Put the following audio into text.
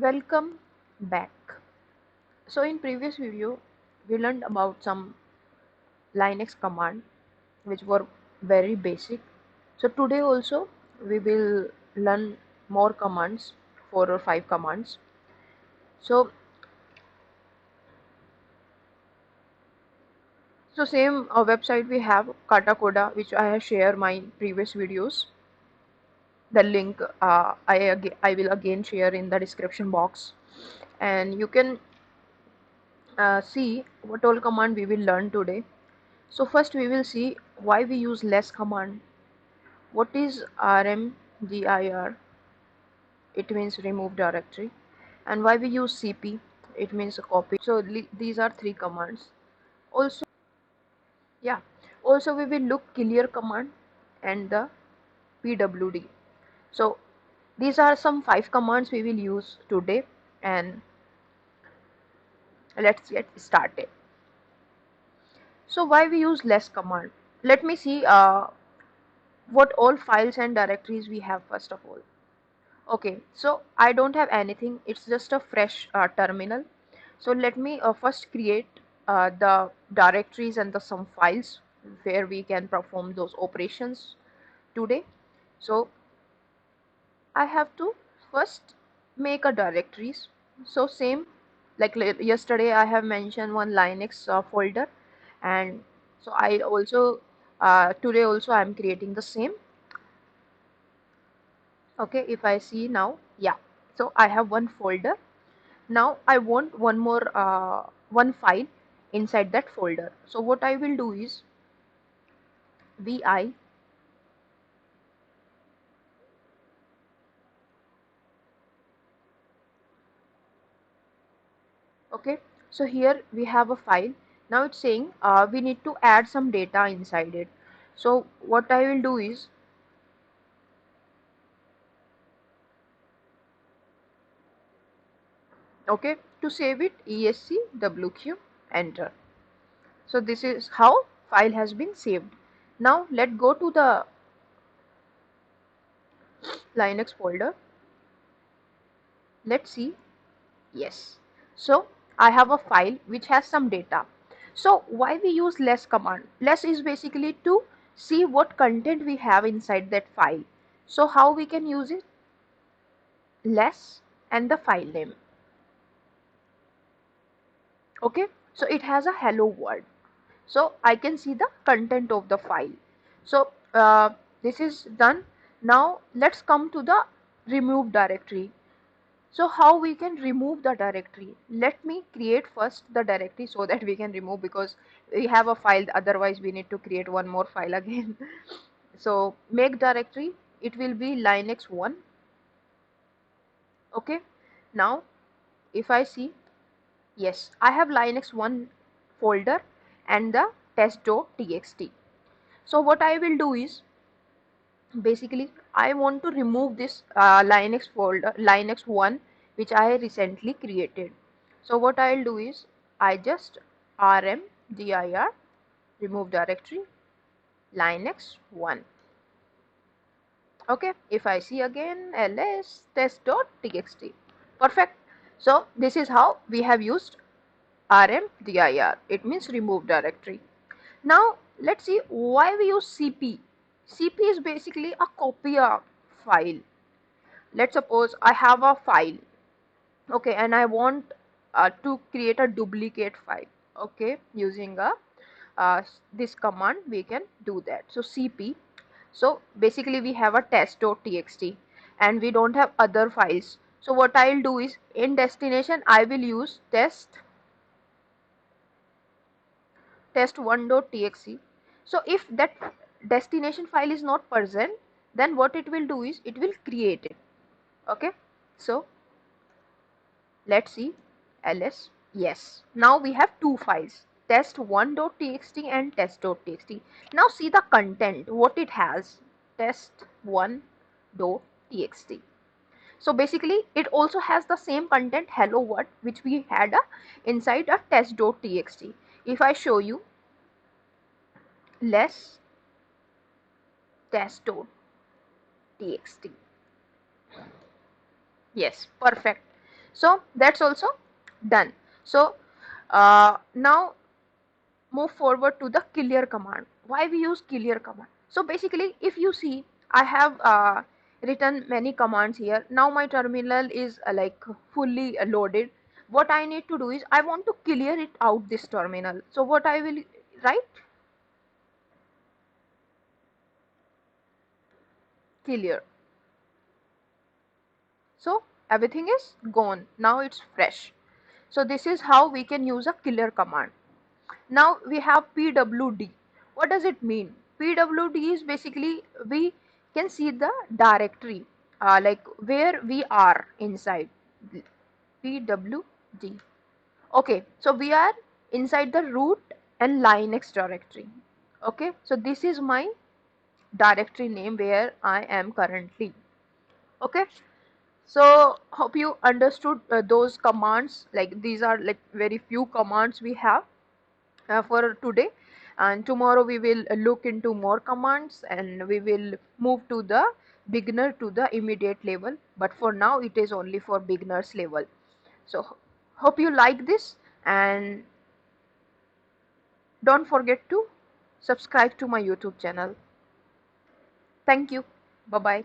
Welcome back. So in previous video we learned about some Linux command which were very basic. So today also we will learn more commands, 4 or 5 commands. So same website we have Katakoda, which I have shared my previous videos. The link I will again share in the description box, and you can see what all command we will learn today. So first we will see why we use less command. What is rmdir? It means remove directory. And why we use cp? It means a copy. So these are 3 commands. Also, yeah. Also we will look clear command and the pwd. So these are some 5 commands we will use today, and let's get started. So why we use less command? Let me see what all files and directories we have first of all. Okay, so I don't have anything, it's just a fresh terminal. So let me first create the directories and the some files where we can perform those operations today. So I have to first make a directories. So same like yesterday I have mentioned one Linux folder, and so I also today also I'm creating the same. Okay, if I see now, yeah, so I have one folder. Now I want one file inside that folder. So what I will do is vi, okay, so here we have a file. Now it's saying we need to add some data inside it. So what I will do is, okay, to save it, escwq, enter. So this is how file has been saved. Now let's go to the Linux folder. Let's see. Yes. So I have a file which has some data. So why we use less command? Less is basically to see what content we have inside that file. So how we can use it? Less and the file name. Okay. So it has a hello world. So I can see the content of the file. So this is done. Now let's come to the remove directory. So how we can remove the directory? Let me create first the directory so that we can remove, because we have a file, otherwise we need to create one more file again. So make directory, it will be Linux 1. Okay, now if I see, yes, I have Linux 1 folder and the test.txt. So what I will do is, basically I want to remove this Linux folder, Linux 1, which I recently created. So what I'll do is I just rmdir remove directory Linux 1. Okay, if I see again ls test.txt, perfect. So this is how we have used rmdir, it means remove directory. Now let's see why we use cp. Cp is basically a copy of file. Let's suppose I have a file, okay, and I want to create a duplicate file. Okay, using a this command we can do that. So cp, so basically we have a test.txt and we don't have other files. So what I'll do is, in destination I will use test1.txt. So if that destination file is not present, then what it will do is it will create it. Okay, so let's see ls. Yes, now we have 2 files, test1.txt and test.txt. Now see the content, what it has, test1.txt. So basically it also has the same content, hello world, which we had inside a test.txt. If I show you less test.txt, yes, perfect. So that's also done. So now move forward to the clear command. Why we use clear command? So basically, if you see, I have written many commands here. Now my terminal is like fully loaded. What I need to do is I want to clear it out, this terminal. So what I will write? Clear. So everything is gone. Now it's fresh. So this is how we can use a clear command. Now we have pwd. What does it mean? Pwd is basically we can see the directory, like where we are inside. Pwd. Okay, so we are inside the root and linux directory. Okay, so this is my directory name where I am currently. Okay, so hope you understood those commands. Like these are like very few commands we have for today, and tomorrow we will look into more commands and we will move to the beginner to the immediate level, but for now it is only for beginners level. So hope you like this, and don't forget to subscribe to my YouTube channel. Thank you. Bye bye.